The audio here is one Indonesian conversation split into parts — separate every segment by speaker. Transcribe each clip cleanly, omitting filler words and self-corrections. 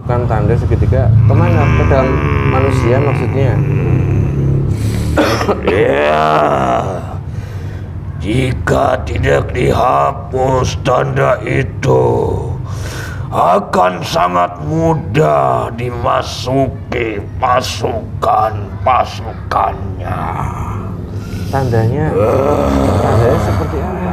Speaker 1: Kan tanda segitiga kemana? Ke dalam manusia maksudnya?
Speaker 2: Ya, jika tidak dihapus tanda itu akan sangat mudah dimasuki pasukannya.
Speaker 1: Tandanya seperti apa?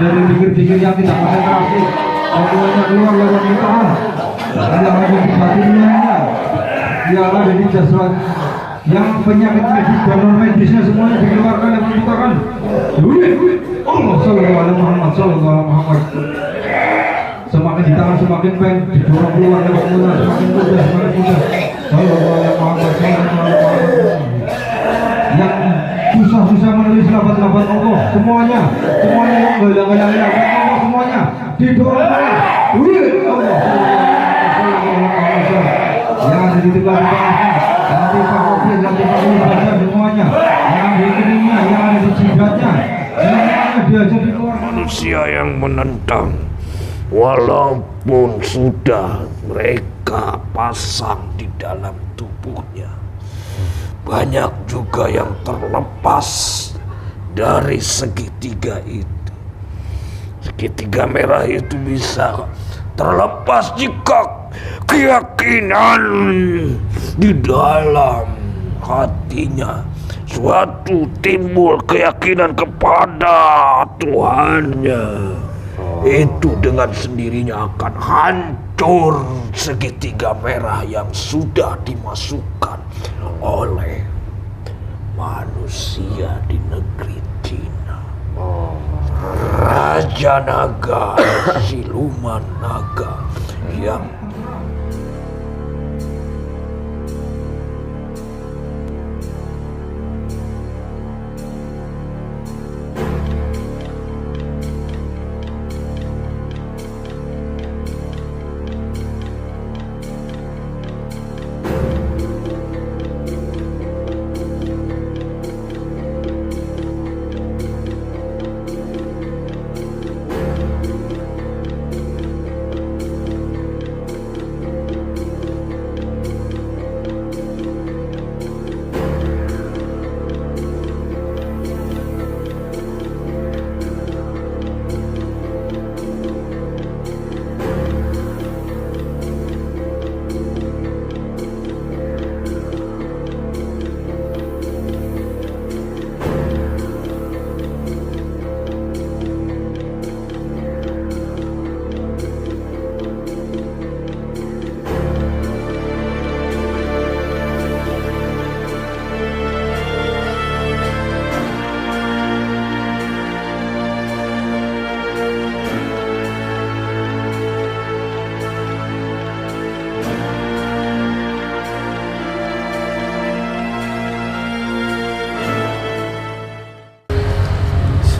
Speaker 3: Dari pikir-pikir yang tidak konsentrasi, semuanya keluar lewat litaan. Yang ada di batinnya, dialah dari jasad. Yang penyakit medis dan non medisnya semuanya dikeluarkan dan dibutakan. Allah Sallallahu Alaihi Muhammad Sallallahu Alaihi Muhammad. Semakin ditahan semakin pengen didorong keluar lewat mulut, semakin mudah. Sallallahu Alaihi Muhammad Sallallahu Alaihi Muhammad. Yang susah-susah menulis lafaz-lafaz Allah semuanya yang galang-galang Allah semuanya didorong keluar. Allah yang ada di depan nanti fakir semuanya yang di keningnya yang ada di jidatnya semuanya diajak keluar.
Speaker 2: Manusia yang menentang walaupun sudah mereka pasang di dalam tubuhnya, banyak juga yang terlepas dari segitiga itu. Segitiga merah itu bisa terlepas jika keyakinan di dalam hatinya suatu timbul keyakinan kepada Tuhannya. Itu dengan sendirinya akan hancur segitiga merah yang sudah dimasukkan oleh manusia di negeri Cina. Raja Naga, siluman naga yang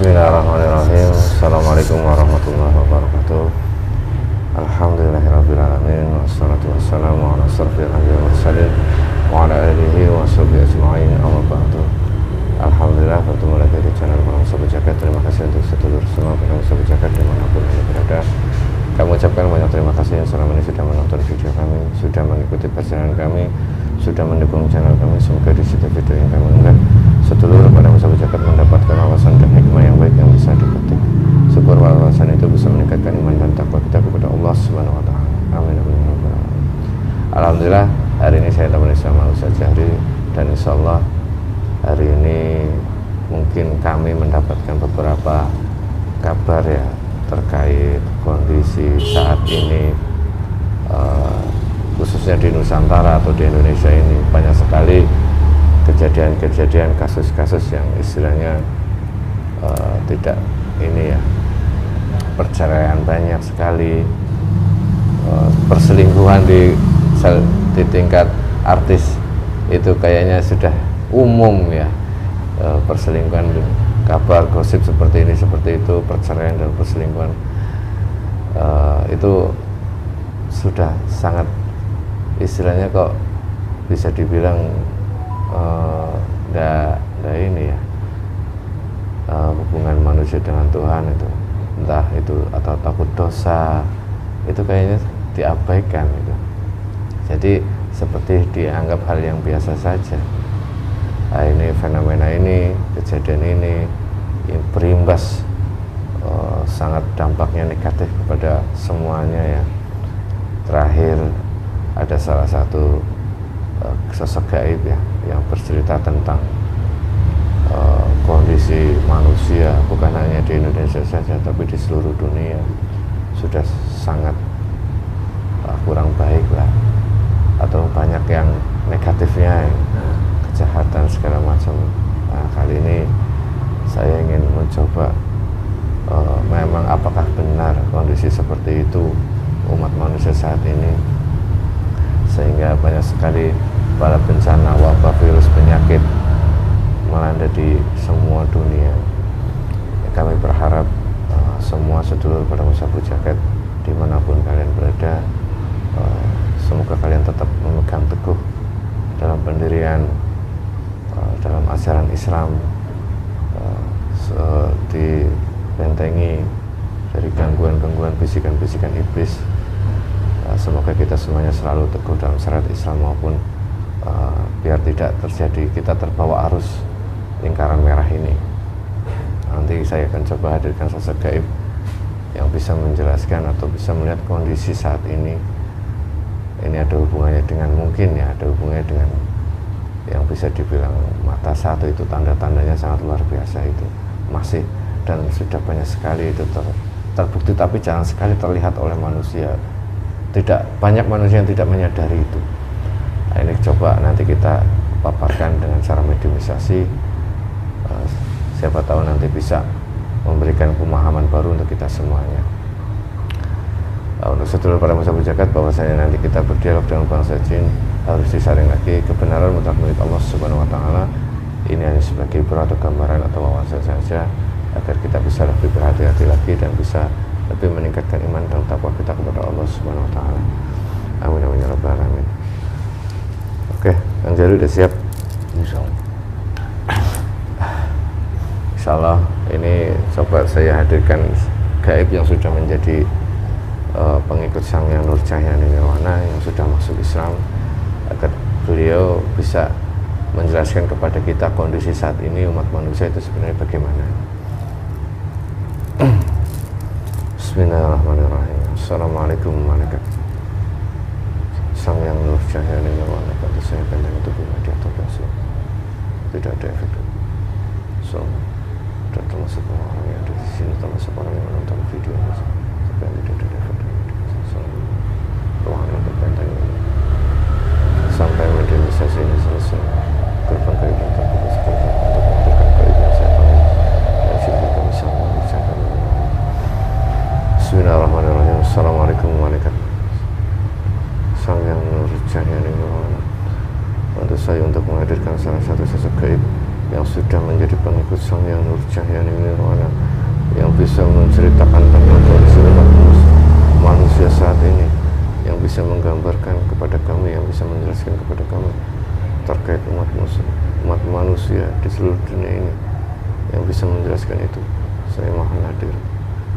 Speaker 1: Bismillahirrahmanirrahim. Assalamualaikum warahmatullahi wabarakatuh. Alhamdulillahirrabbilalamin. Wassalatu wassalamu ala asrofil anbiya'i wal mursalin wa ala alihi wa sahbihi ajma'in. Amma ba'du. Alhamdulillah bertemu lagi di channel Bang Sobat Jagat. Terima kasih untuk sedulur semua Bang Sobat Jagat dimanapun Anda berada. Kami ucapkan banyak terima kasih yang selama ini sudah menonton video kami, sudah mengikuti perjalanan kami, sudah mendukung channel kami. Semoga di setiap video yang kami unggah sedulur pada Sobat Jagat mendapatkan wawasan dan hikmah yang baik yang bisa dipetik. Syukur wawasan itu bisa meningkatkan iman dan takwa kita kepada Allah Subhanahu wa taala. Amin amin ya rabbal alamin. Alhamdulillah hari ini saya temani sama Ustaz Jahri dan insyaallah hari ini mungkin kami mendapatkan beberapa kabar ya terkait kondisi saat ini khususnya di Nusantara atau di Indonesia ini banyak sekali kejadian-kejadian kasus-kasus yang istilahnya tidak ini ya, perceraian banyak sekali, perselingkuhan di tingkat artis itu kayaknya sudah umum ya, perselingkuhan, kabar gosip seperti ini seperti itu, perceraian dan perselingkuhan itu sudah sangat istilahnya kok bisa dibilang nggak ini ya, hubungan manusia dengan Tuhan itu, entah itu atau takut dosa, itu kayaknya diabaikan gitu. Jadi seperti dianggap hal yang biasa saja. Nah, ini fenomena ini, kejadian ini berimbas sangat dampaknya negatif kepada semuanya ya. Terakhir ada salah satu sosok gaib ya yang bercerita tentang kondisi manusia bukan hanya di Indonesia saja tapi di seluruh dunia sudah sangat kurang baik lah, atau banyak yang negatifnya, kejahatan segala macam. Nah, kali ini saya ingin mencoba memang apakah benar kondisi seperti itu umat manusia saat ini, sehingga banyak sekali bala bencana, wabah, virus, penyakit melanda di semua dunia. Kami berharap semua sedulur pada Sahabat Jagat dimanapun kalian berada, semoga kalian tetap memegang teguh dalam pendirian, dalam ajaran Islam, dibentengi dari gangguan-gangguan, bisikan-bisikan iblis. Semoga kita semuanya selalu teguh dalam syariat Islam, maupun biar tidak terjadi kita terbawa arus lingkaran merah ini. Nanti saya akan coba hadirkan sosok gaib yang bisa menjelaskan atau bisa melihat kondisi saat ini. Ini ada hubungannya dengan, mungkin ya, ada hubungannya dengan yang bisa dibilang mata satu, itu tanda-tandanya sangat luar biasa itu masih, dan sudah banyak sekali itu terbukti, tapi jarang sekali terlihat oleh manusia. Tidak banyak manusia yang tidak menyadari itu. Nah, ini coba nanti kita paparkan dengan cara mediumisasi. Siapa tahu nanti bisa memberikan pemahaman baru untuk kita semuanya. Untuk sedulur para Sahabat Jagat, bahwasanya nanti kita berdialog dengan bangsa jin harus disaring lagi. Kebenaran mutlak milik Allah Subhanahu wa Ta'ala. Ini hanya sebagai ibarat atau gambaran atau wawasan saja, agar kita bisa lebih berhati-hati lagi dan bisa lebih meningkatkan iman dan takwa kita kepada Allah Subhanahu wa Ta'ala. Amin amin ya rabbal alamin. Oke, Kang Jalu udah siap? Insyaallah ini coba saya hadirkan gaib yang sudah menjadi pengikut Sang Hyang Nur Cahya Nirwana yang sudah masuk Islam, agar beliau bisa menjelaskan kepada kita kondisi saat ini umat manusia itu sebenarnya bagaimana. Bismillahirrahmanirrahim. Assalamualaikum warahmatullahi wabarakatuh. Sang Hyang Nur Cahya Nirwana, kata saya panjang tubuh media terkasih, tidak ada efek. So, tidak termasuk orang yang ada di sini, termasuk orang yang menonton video ini, tapi yang tidak ada efek. Ruangan untuk benteng ini sampai mediumisasi ini selesai, gerbang kehidupan terbuka sebentar untuk menentukan kehidupan saya panggil dan sehingga kami sama mengucapkan Bismillahirrahmanirrahim. Assalamualaikum warahmatullahi wabarakatuh. Sang Hyang Nur Cahya Nirwana, bantu saya untuk menghadirkan salah satu sosok gaib yang sudah menjadi pengikut Sang Hyang Nur Cahya Nirwana, yang bisa menceritakan tentang kondisi manusia saat ini, yang bisa menggambarkan kepada kami, yang bisa menjelaskan kepada kami terkait umat manusia di seluruh dunia ini, yang bisa menjelaskan itu. Saya mohon hadir,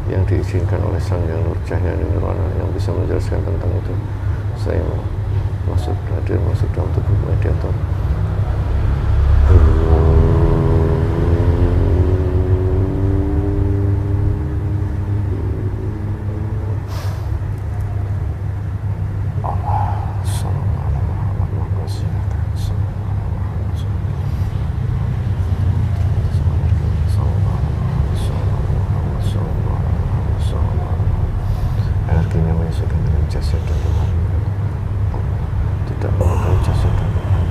Speaker 1: yang diizinkan oleh Sang Hyang Nur Cahya Nirwana, yang bisa menjelaskan tentang itu. Saya masuk hadir, masuk dalam tubuh mediator. Energinya menyusun dengan jasad dan Tuhan, tidak menggunakan jasad dan Tuhan.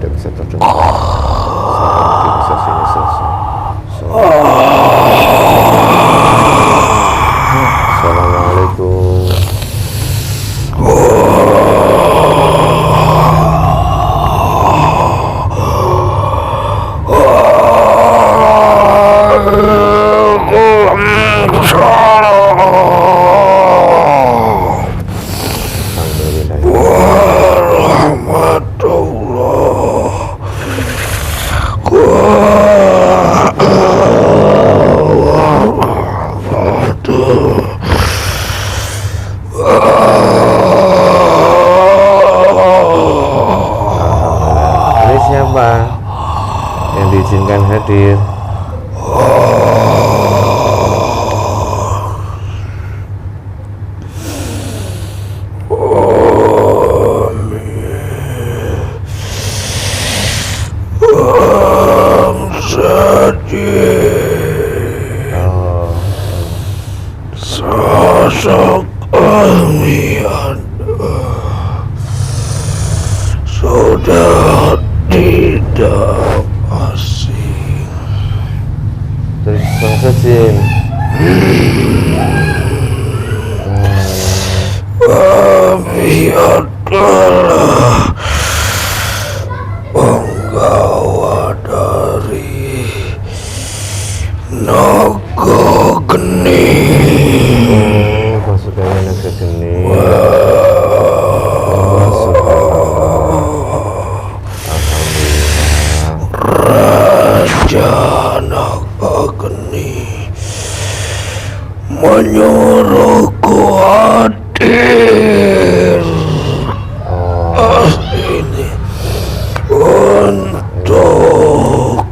Speaker 1: tidak bisa terdengar. Sampai bisa sini selesai. Assalamualaikum. Ini siapa yang diizinkan hadir?
Speaker 2: Sosok almian sudah tidak asing.
Speaker 1: Terus bangsa jin.
Speaker 2: Kami adalah penggawa dari naga geni.
Speaker 1: Pasukannya naga geni.
Speaker 2: Raja naga geni menyuruhku hadir ini untuk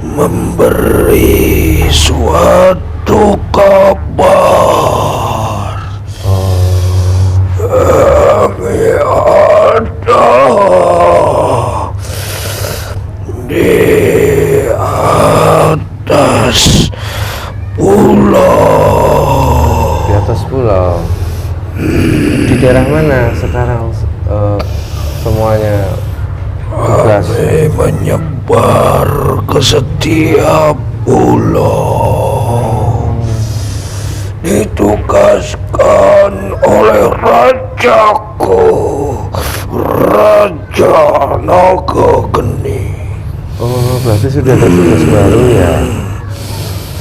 Speaker 2: memberi suatu kabar. Kami ada di atas pulau.
Speaker 1: Di atas pulau. Di daerah mana sekarang semuanya tugas?
Speaker 2: Kami menyebar ke setiap pulau. Ditugaskan oleh rajaku, Raja Naga Geni.
Speaker 1: Oh, berarti sudah ada tugas baru ya?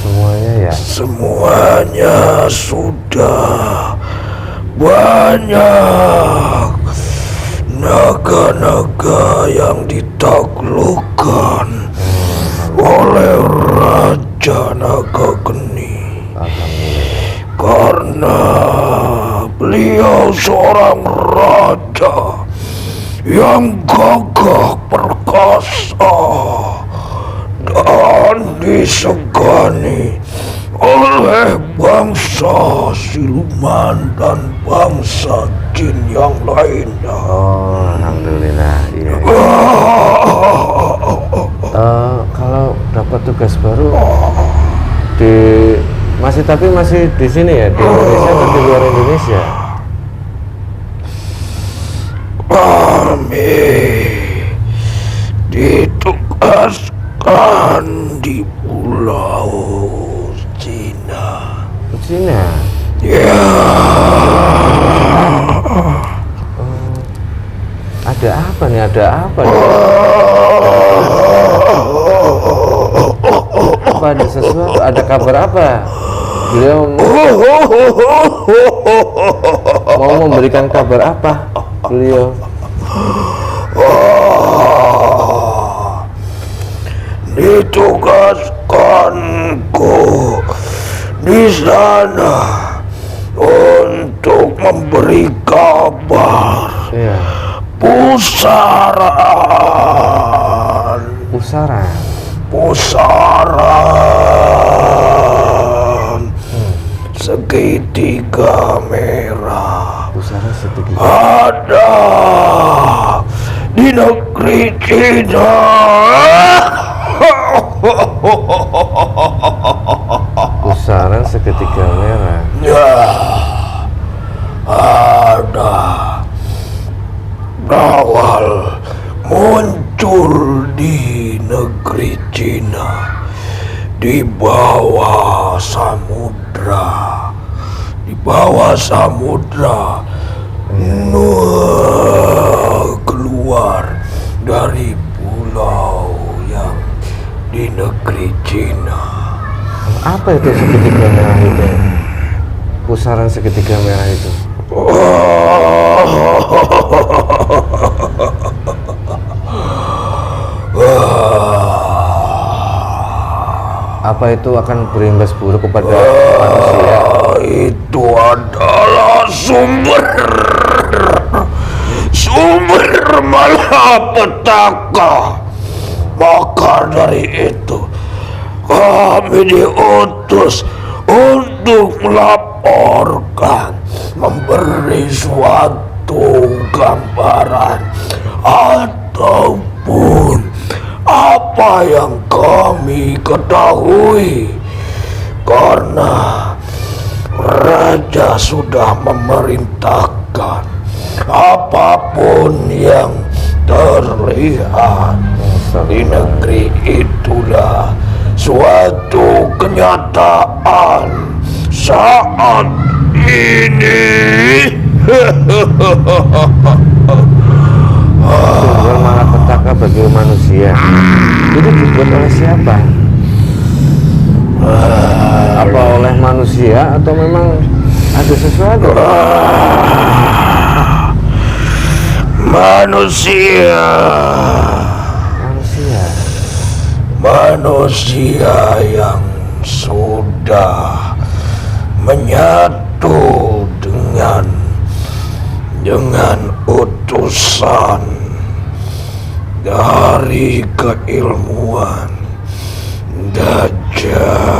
Speaker 1: Semuanya ya?
Speaker 2: Semuanya sudah banyak naga-naga yang ditaklukkan oleh Raja Naga Geni. Karena beliau seorang raja yang gagah perkasa dan disegani oleh bangsa siluman dan bangsa jin yang lainnya.
Speaker 1: Oh, alhamdulillah. Iya. Kalau dapat tugas baru masih di sini ya, di Indonesia atau di luar Indonesia?
Speaker 2: Kami ditugaskan di Pulau Cina.
Speaker 1: Cina?
Speaker 2: Ya.
Speaker 1: Ada apa nih? Ada apa nih? Apa ada sesuatu? Ada kabar apa? Beliau mau memberikan kabar apa? Beliau
Speaker 2: ditugaskanku di sana untuk memberi kabar.
Speaker 1: Iya. Pusaran
Speaker 2: segitiga merah
Speaker 1: pusaran segitiga
Speaker 2: ada di negeri Cina.
Speaker 1: pusaran segitiga merah.
Speaker 2: Ya, ada berawal muncul di negeri Cina, di bawah samudra, keluar dari pulau yang di negeri Cina.
Speaker 1: Apa itu segitiga merah itu? Pusaran segitiga merah itu. Apa itu akan berimbas buruk kepada manusia?
Speaker 2: Itu adalah sumber malapetaka. Maka dari itu kami diutus untuk melaporkan, memberi suatu gambaran ataupun apa yang kami ketahui, karena Raja sudah memerintahkan apapun yang terlihat di negeri itulah suatu kenyataan saat ini.
Speaker 1: Sumber malapetaka bagi manusia itu dibuat oleh siapa? Apa oleh manusia atau memang ada sesuatu?
Speaker 2: Manusia yang sudah menyatu dengan utusan dari keilmuan Dajjal.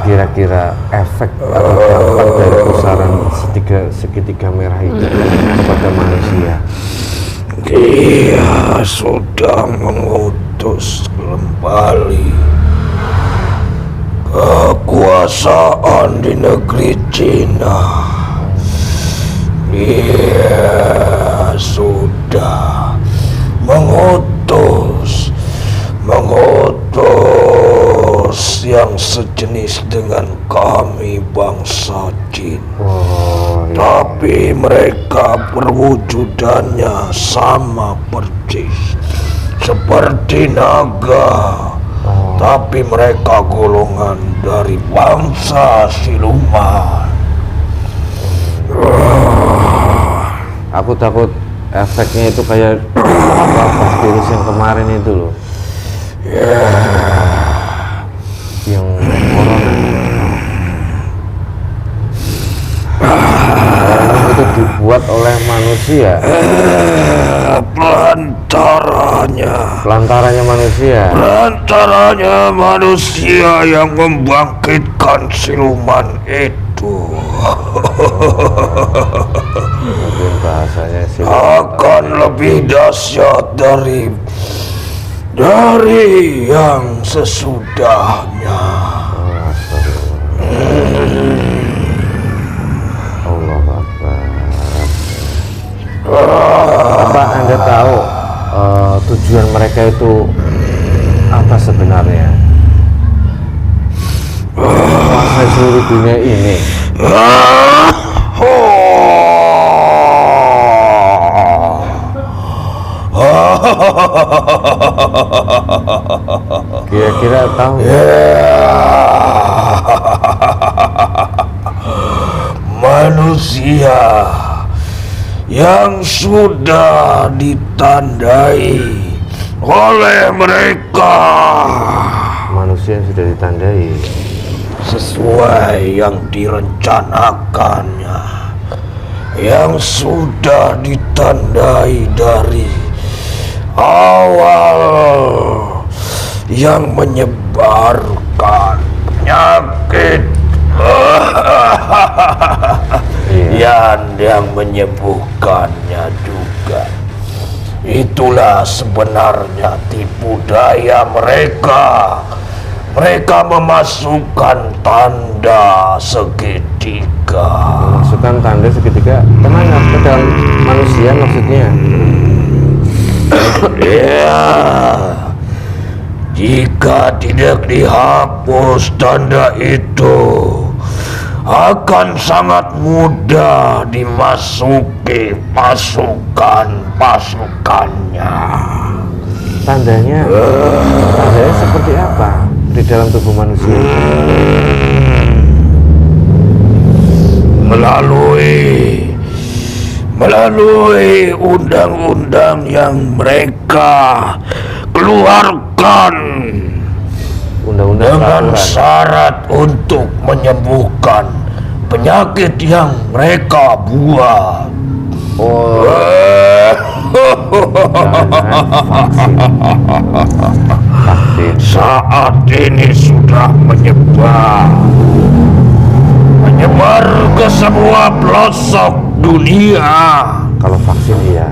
Speaker 1: Kira-kira efek atau dampak dari pusaran segitiga merah itu kepada manusia?
Speaker 2: Dia sudah mengutus kembali kekuasaan di negeri Cina. Dia sudah mengutus yang sejenis dengan kami bangsa Jin. Tapi mereka perwujudannya sama persis seperti naga. Tapi mereka golongan dari bangsa siluman.
Speaker 1: Aku takut efeknya itu kayak virus yang kemarin itu loh. Yang corona itu dibuat oleh manusia. Pelantarannya
Speaker 2: manusia yang membangkitkan siluman itu.
Speaker 1: Mungkin bahasanya siluman
Speaker 2: akan lebih dahsyat dari yang sesudahnya.
Speaker 1: Allah Akbar. Apa Anda tahu tujuan mereka itu apa sebenarnya? Menguasai seluruh dunia ini. Kira-kira tahu?
Speaker 2: Manusia yang sudah ditandai oleh mereka.
Speaker 1: Manusia yang sudah ditandai
Speaker 2: sesuai yang direncanakannya, yang sudah ditandai dari awal, yang menyebarkan penyakit yang menyembuhkannya juga, Itulah sebenarnya tipu daya mereka. Mereka memasukkan tanda segitiga.
Speaker 1: Memasukkan tanda segitiga kemana? Ke dalam manusia maksudnya?
Speaker 2: Ya, jika tidak dihapus tanda itu, akan sangat mudah dimasuki pasukannya.
Speaker 1: Tandanya seperti apa di dalam tubuh manusia?
Speaker 2: Melalui undang-undang yang mereka keluarkan dengan syarat untuk menyembuhkan penyakit yang mereka buat.
Speaker 1: Oh, vaksin.
Speaker 2: Saat ini sudah menyebar ke semua pelosok dunia.
Speaker 1: Kalau vaksin iya.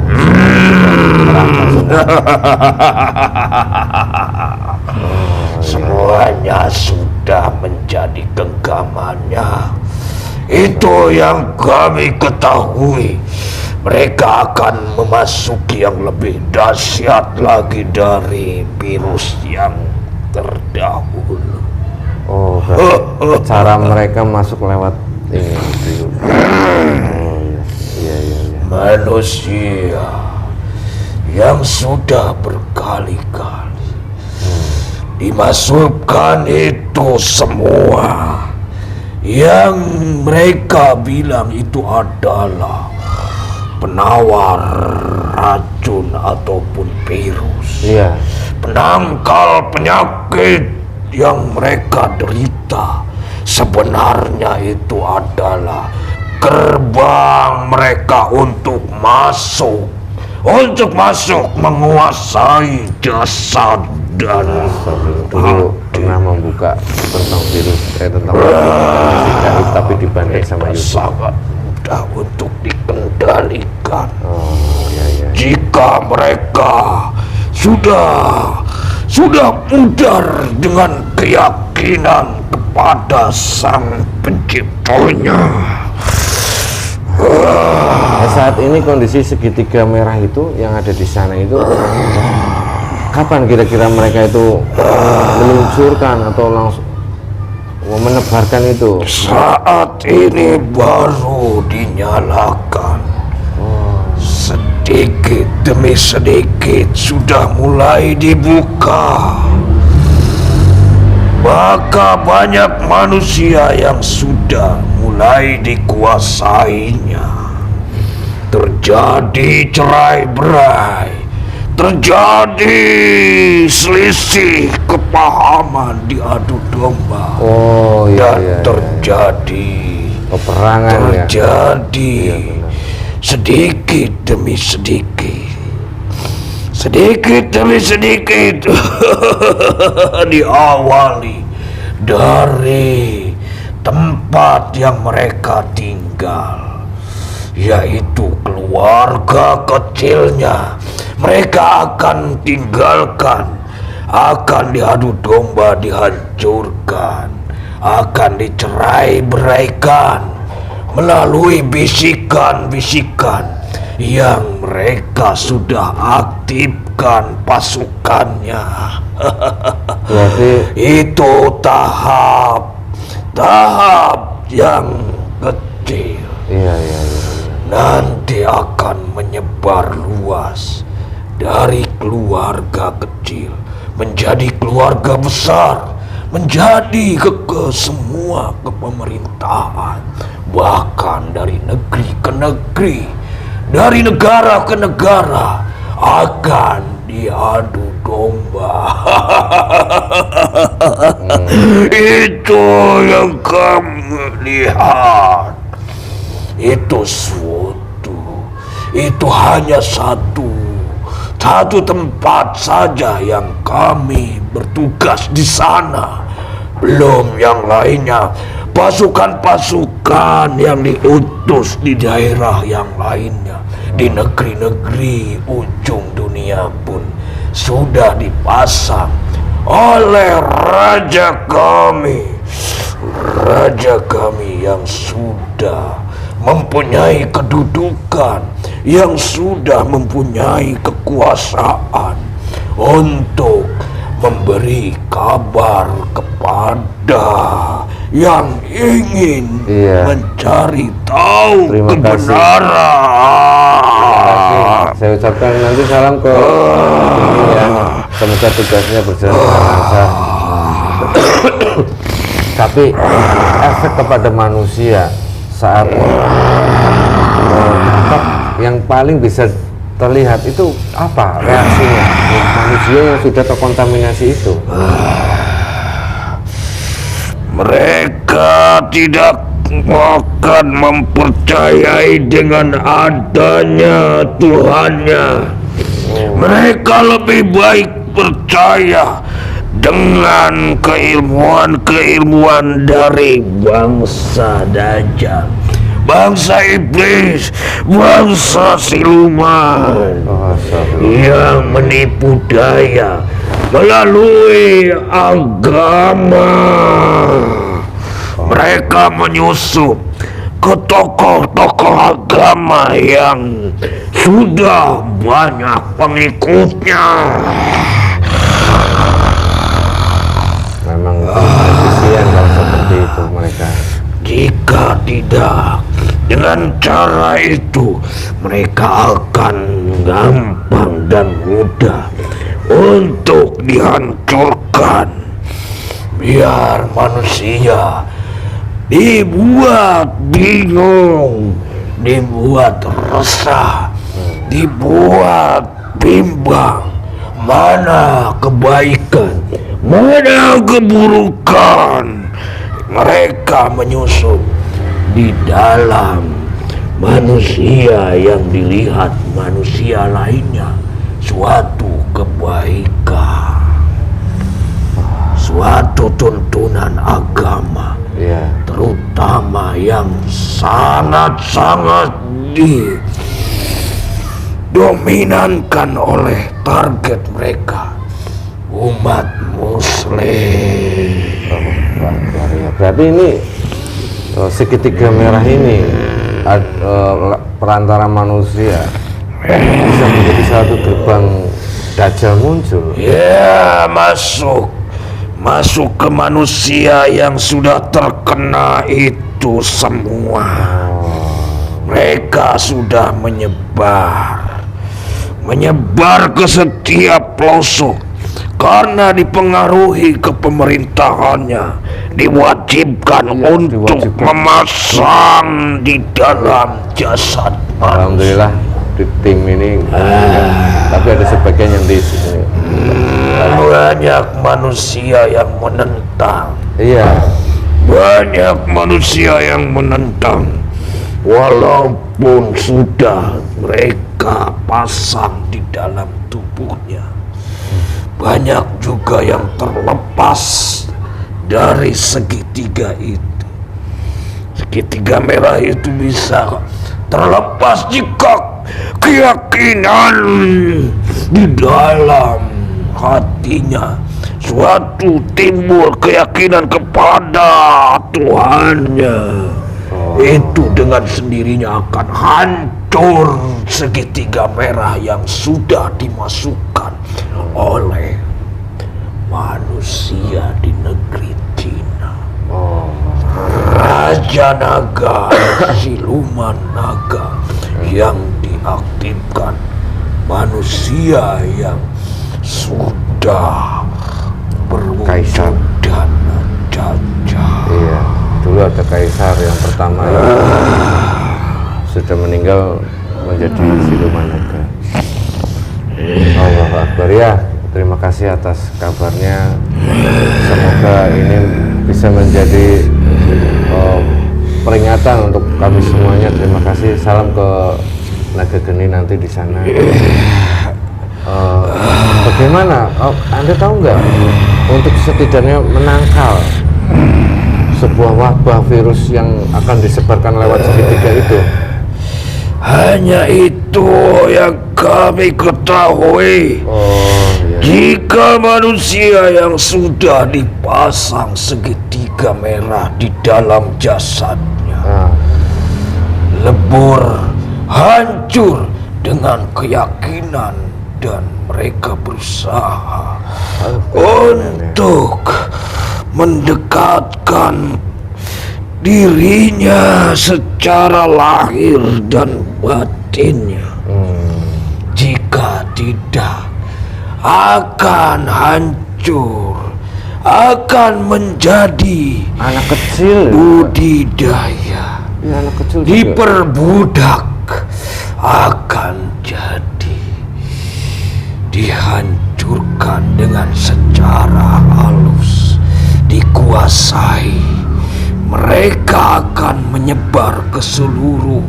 Speaker 2: Semuanya sudah menjadi genggamannya. Itu yang kami ketahui. Mereka akan memasuki yang lebih dahsyat lagi dari virus yang terdahulu.
Speaker 1: Oh, berarti cara mereka masuk lewat ini. Oh, iya.
Speaker 2: Manusia yang sudah berkali-kali dimasukkan itu semua. Yang mereka bilang itu adalah penawar racun ataupun virus.
Speaker 1: Iya.
Speaker 2: Penangkal penyakit yang mereka derita. Sebenarnya itu adalah gerbang mereka untuk masuk menguasai jasad dan
Speaker 1: dulu pernah membuka tentang virus tentang gaib tapi dibantai sama YouTube.
Speaker 2: Sangat mudah untuk dikendalikan.
Speaker 1: Iya.
Speaker 2: Jika mereka sudah pudar dengan keyakinan kepada Sang Penciptanya.
Speaker 1: Saat ini kondisi segitiga merah itu yang ada di sana itu kapan kira-kira mereka itu meluncurkan atau langsung menebarkan itu?
Speaker 2: Saat ini baru dinyalakan. Sedikit demi sedikit sudah mulai dibuka. Maka banyak manusia yang sudah mulai dikuasainya. Terjadi cerai-berai, terjadi selisih kepahaman di adu domba.
Speaker 1: Oh iya.
Speaker 2: Dan terjadi
Speaker 1: peperangan
Speaker 2: terjadi
Speaker 1: ya.
Speaker 2: sedikit demi sedikit diawali dari tempat yang mereka tinggal, yaitu keluarga kecilnya. Mereka akan tinggalkan, akan diadu domba, dihancurkan, akan dicerai-beraikan melalui bisikan-bisikan yang mereka sudah aktifkan pasukannya.
Speaker 1: Berarti
Speaker 2: itu tahap yang kecil.
Speaker 1: Iya.
Speaker 2: Nanti akan menyebar luas dari keluarga kecil menjadi keluarga besar, menjadi ke semua kepemerintahan, bahkan dari negeri ke negeri, dari negara ke negara akan diadu domba. Itu yang kamu lihat. Itu hanya satu tempat saja yang kami bertugas di sana. Belum yang lainnya, pasukan-pasukan yang diutus di daerah yang lainnya, di negeri-negeri ujung dunia pun sudah dipasang oleh raja kami yang sudah mempunyai kedudukan, yang sudah mempunyai kekuasaan untuk memberi kabar kepada yang ingin mencari tahu kebenaran.
Speaker 1: Saya ucapkan nanti salam ke ya. Semoga tugasnya berjalan dengan lancar. Tapi efek kepada manusia saat yang paling bisa terlihat itu apa reaksinya manusia yang sudah terkontaminasi itu?
Speaker 2: Mereka tidak akan mempercayai dengan adanya Tuhannya. Mereka lebih baik percaya dengan keilmuan dari bangsa Dajjal, bangsa iblis, bangsa siluman yang menipu daya melalui agama. Mereka menyusup ke tokoh-tokoh agama yang sudah banyak pengikutnya.
Speaker 1: Memang kasihan kalau seperti itu mereka.
Speaker 2: Jika tidak, dengan cara itu mereka akan gampang dan mudah untuk dihancurkan. Biar manusia dibuat bingung, dibuat resah, dibuat bimbang, mana kebaikan, mana keburukan. Mereka menyusup di dalam manusia yang dilihat manusia lainnya suatu kebaikan, suatu tuntunan agama, terutama yang sangat-sangat didominankan oleh target mereka, umat muslim.
Speaker 1: Berarti ini segitiga merah ini perantara manusia bisa menjadi satu gerbang Dajjal muncul.
Speaker 2: Ya, masuk ke manusia yang sudah terkena itu semua. Mereka sudah menyebar ke setiap pelosok. Karena dipengaruhi kepemerintahannya, diwajibkan untuk memasang di dalam jasad manusia.
Speaker 1: Alhamdulillah di tim ini tapi ada sebagian yang di sini.
Speaker 2: Banyak manusia yang menentang.
Speaker 1: Iya.
Speaker 2: Banyak manusia yang menentang. Walaupun sudah mereka pasang di dalam tubuhnya, banyak juga yang terlepas dari segitiga itu. Segitiga merah itu bisa terlepas jika keyakinan di dalam hatinya suatu timbul keyakinan kepada Tuhannya. Itu dengan sendirinya akan hancur segitiga merah yang sudah dimasukkan oleh manusia di negeri Cina. Raja naga, siluman naga yang diaktifkan manusia yang sudah
Speaker 1: Kaisar
Speaker 2: dan Dajjal.
Speaker 1: Iya, dulu ada kaisar yang pertama yang sudah meninggal menjadi siluman naga. Allahu Akbar. Ya, terima kasih atas kabarnya. Semoga ini bisa menjadi peringatan untuk kami semuanya. Terima kasih. Salam ke Naga Geni nanti di sana. Bagaimana? Anda tahu nggak untuk setidaknya menangkal sebuah wabah virus yang akan disebarkan lewat segitiga itu?
Speaker 2: Hanya itu yang kami ketahui.
Speaker 1: Iya.
Speaker 2: Jika manusia yang sudah dipasang segitiga merah di dalam jasadnya lebur, hancur dengan keyakinan, dan mereka berusaha untuk mendekatkan dirinya secara lahir dan batinnya. Jika tidak, akan hancur, akan menjadi
Speaker 1: Anak kecil.
Speaker 2: budidaya,
Speaker 1: Iya, anak kecil juga.
Speaker 2: diperbudak, akan jadi dihancurkan dengan secara halus, dikuasai. Mereka akan menyebar ke seluruh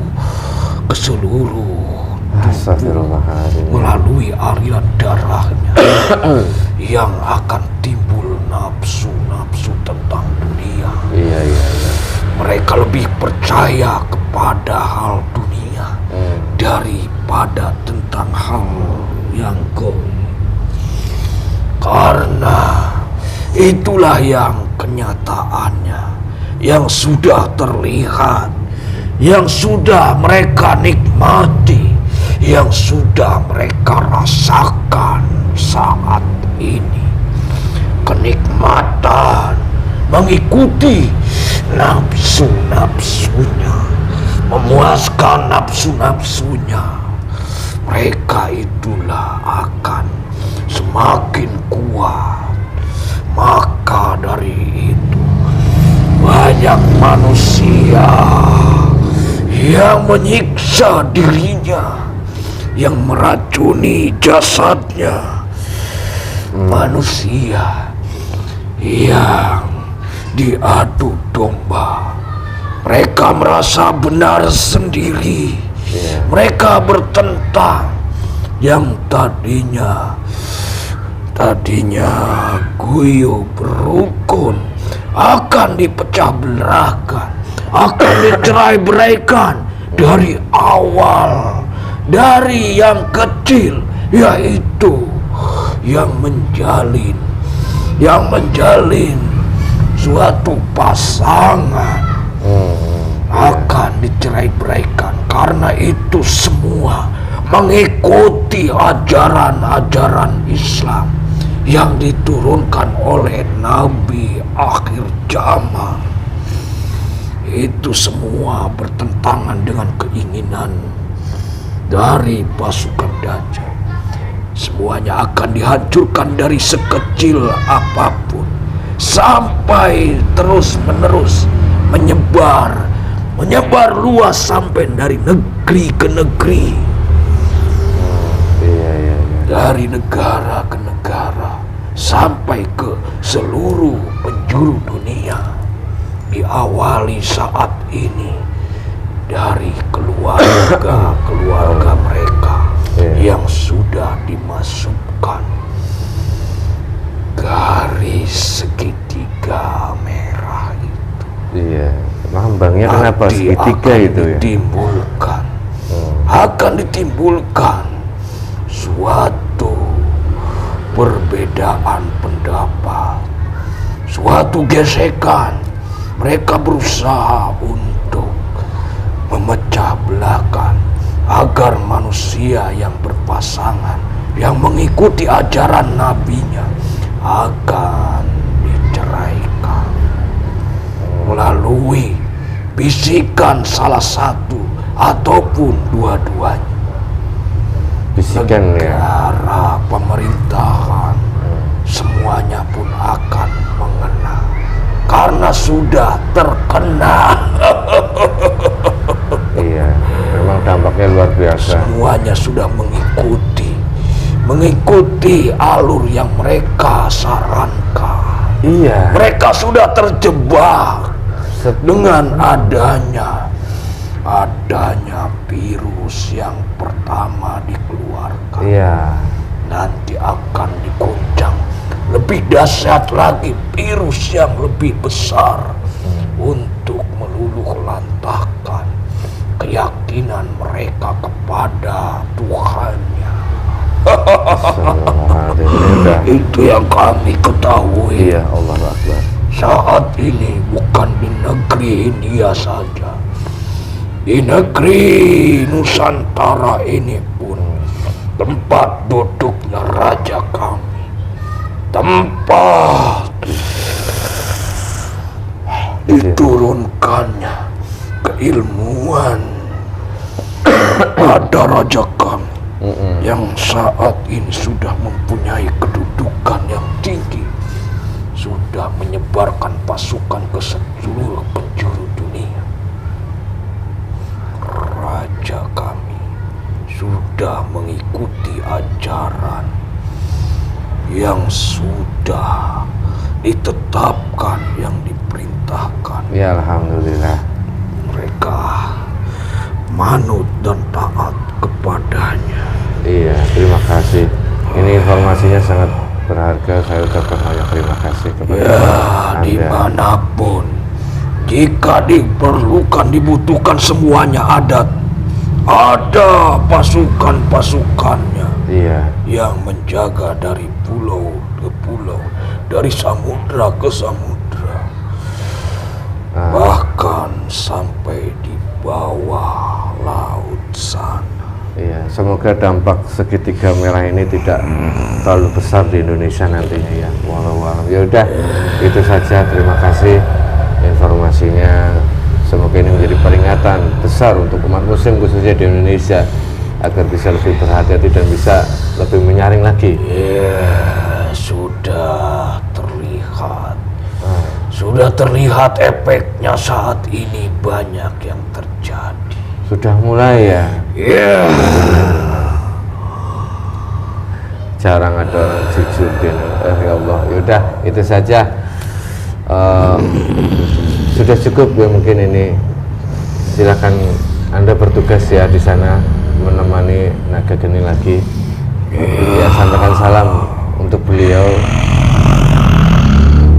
Speaker 1: Astagfirullahaladzim.
Speaker 2: melalui aliran darahnya yang akan timbul nafsu-nafsu tentang dunia.
Speaker 1: Iya.
Speaker 2: Mereka lebih percaya kepada hal dunia daripada tentang hal yang gaib. Karena itulah yang kenyataannya, yang sudah terlihat, yang sudah mereka nikmati, yang sudah mereka rasakan saat ini. Kenikmatan mengikuti nafsu-nafsunya, memuaskan nafsu-nafsunya. Mereka itulah akan semakin kuat. Maka dari itu banyak manusia yang menyiksa dirinya, yang meracuni jasadnya. Manusia yang diadu domba. Mereka merasa benar sendiri. Mereka bertentang. Yang tadinya guyub rukun akan dipecah belahkan, akan dicerai-beraikan dari awal, dari yang kecil, yaitu yang menjalin suatu pasangan akan dicerai-beraikan. Karena itu semua mengikuti ajaran-ajaran Islam yang diturunkan oleh Nabi akhir zaman. Itu semua bertentangan dengan keinginan dari pasukan Dajjal. Semuanya akan dihancurkan dari sekecil apapun sampai terus-menerus menyebar luas sampai dari negeri ke negeri. Dari negara ke negara sampai ke seluruh penjuru dunia. Diawali saat ini dari keluarga mereka yang sudah dimasukkan garis segitiga merah itu.
Speaker 1: Iya, lambangnya kenapa segitiga itu ya?
Speaker 2: Akan ditimbulkan suatu perbedaan pendapat, suatu gesekan. Mereka berusaha untuk memecah belahkan agar manusia yang berpasangan, yang mengikuti ajaran nabinya, akan diceraikan melalui bisikan salah satu ataupun dua-duanya.
Speaker 1: Bisikan ya.
Speaker 2: Negara, pemerintahan, semuanya pun akan mengena karena sudah terkena.
Speaker 1: Iya, memang dampaknya luar biasa.
Speaker 2: Semuanya sudah mengikuti alur yang mereka sarankan.
Speaker 1: Iya.
Speaker 2: Mereka sudah terjebak dengan adanya virus yang pertama dikeluarkan.
Speaker 1: Iya.
Speaker 2: Nanti akan diguncang lebih dahsyat lagi virus yang lebih besar untuk meluluh lantahkan keyakinan mereka kepada Tuhannya. Itu yang kami ketahui.
Speaker 1: Iya, Allahu Akbar.
Speaker 2: Saat ini bukan di negeri India saja, di negeri Nusantara ini pun tempat duduknya raja kami, tempat diturunkannya keilmuan pada raja kami yang saat ini sudah mempunyai kedudukan yang tinggi, sudah menyebarkan pasukan ke seluruh penjuru dunia. Raja kami sudah mengikuti ajaran yang sudah ditetapkan, yang diperintahkan.
Speaker 1: Ya, alhamdulillah.
Speaker 2: Mereka manut dan taat kepadanya.
Speaker 1: Iya, terima kasih. Ini informasinya sangat berharga. Saya ucapkan banyak terima kasih kepada Anda.
Speaker 2: Dimanapun, jika dibutuhkan semuanya ada pasukan-pasukannya.
Speaker 1: Iya.
Speaker 2: Yang menjaga dari pulau ke pulau, dari samudra ke samudra, bahkan sampai di bawah laut sana.
Speaker 1: Iya, semoga dampak segitiga merah ini tidak terlalu besar di Indonesia nantinya ya. Walau ya udah, itu saja. Terima kasih informasinya. Semoga ini menjadi peringatan besar untuk umat muslim khususnya di Indonesia agar bisa lebih berhati-hati dan bisa lebih menyaring lagi.
Speaker 2: Ya, sudah terlihat. Sudah terlihat efeknya saat ini, banyak yang terjadi.
Speaker 1: Sudah mulai ya?
Speaker 2: Iya.
Speaker 1: Jarang ada orang jujur di Indonesia. Ya Allah, yaudah itu saja. Sudah cukup ya mungkin ini. Silakan Anda bertugas ya di sana menemani Naga Geni lagi. Ya, sampaikan salam untuk beliau.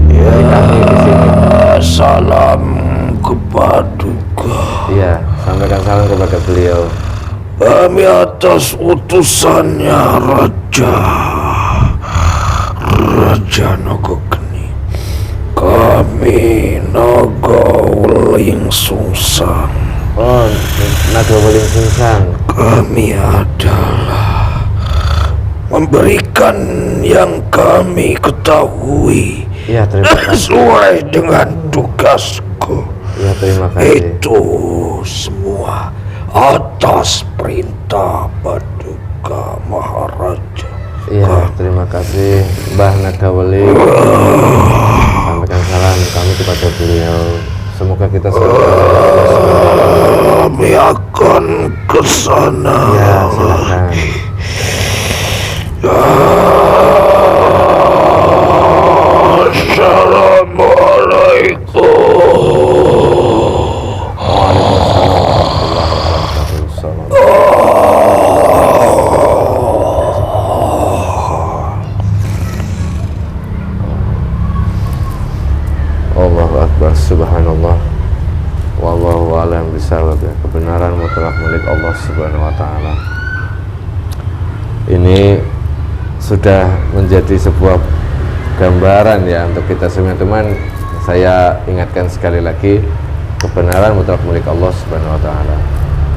Speaker 1: Dari kami di sini.
Speaker 2: Salam kepaduka.
Speaker 1: Iya, sampaikan salam kepada beliau.
Speaker 2: Kami atas utusannya Raja Naga Geni, kami Naga Weling Sungsang.
Speaker 1: Oh, Naga Weling Sungsang.
Speaker 2: Kami adalah memberikan yang kami ketahui.
Speaker 1: Ya, terima kasih.
Speaker 2: Sesuai dengan tugasku.
Speaker 1: Ya, terima kasih.
Speaker 2: Itu semua atas perintah Paduka Maharaja.
Speaker 1: Iya, terima kasih Mbah Naga Weling. Sampaikan salam kami kepada beliau. Semoga kita
Speaker 2: kami akan ke sana.
Speaker 1: Ya, silakan. Allahu Akbar, subhanallah, wallahu a'lam bishawab. Kebenaran mutlak milik Allah Subhanahu wa taala. Ini sudah menjadi sebuah gambaran ya untuk kita semua, teman. Saya ingatkan sekali lagi, kebenaran mutlak milik Allah Subhanahu wa taala.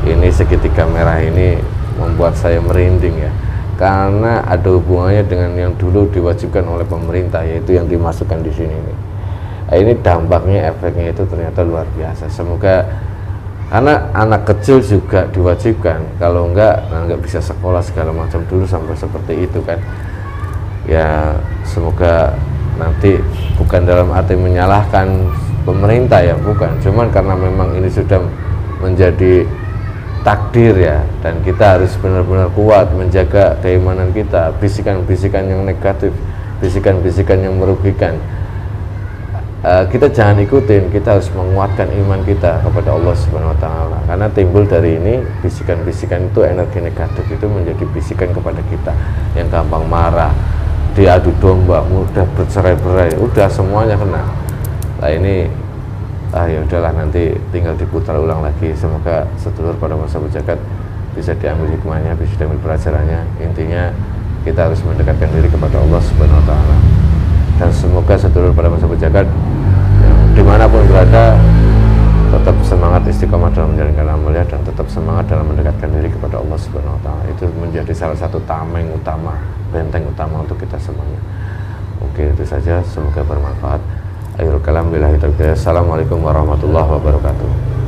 Speaker 1: Ini segitiga merah ini membuat saya merinding ya, karena ada hubungannya dengan yang dulu diwajibkan oleh pemerintah, yaitu yang dimasukkan di sini nih. Ini dampaknya, efeknya itu ternyata luar biasa. Semoga, karena anak kecil juga diwajibkan, kalau enggak bisa sekolah segala macam dulu sampai seperti itu kan ya. Semoga nanti bukan dalam arti menyalahkan pemerintah ya, bukan, cuman karena memang ini sudah menjadi takdir ya, dan kita harus benar-benar kuat menjaga keimanan kita. Bisikan-bisikan yang negatif, bisikan-bisikan yang merugikan, kita jangan ikutin. Kita harus menguatkan iman kita kepada Allah Subhanahu wa taala, karena timbul dari ini bisikan-bisikan itu, energi negatif itu menjadi bisikan kepada kita yang gampang marah, diadu domba, mudah bercerai-berai, udah semuanya kena. Nah, ini ya udahlah nanti tinggal diputar ulang lagi. Semoga sedulur pada masa berjagat bisa diambil hikmahnya, bisa diambil pelajarannya. Intinya kita harus mendekatkan diri kepada Allah Subhanahu wa Ta'ala. Dan semoga sedulur pada masa berjagat yang dimanapun berada tetap semangat istiqomah dalam menjalankan amalnya dan tetap semangat dalam mendekatkan diri kepada Allah Subhanahu wa Ta'ala. Itu menjadi salah satu tameng utama, benteng utama untuk kita semuanya. Oke, itu saja, semoga bermanfaat. Akhirul kalam billahi taufiq. Assalamualaikum warahmatullahi wabarakatuh.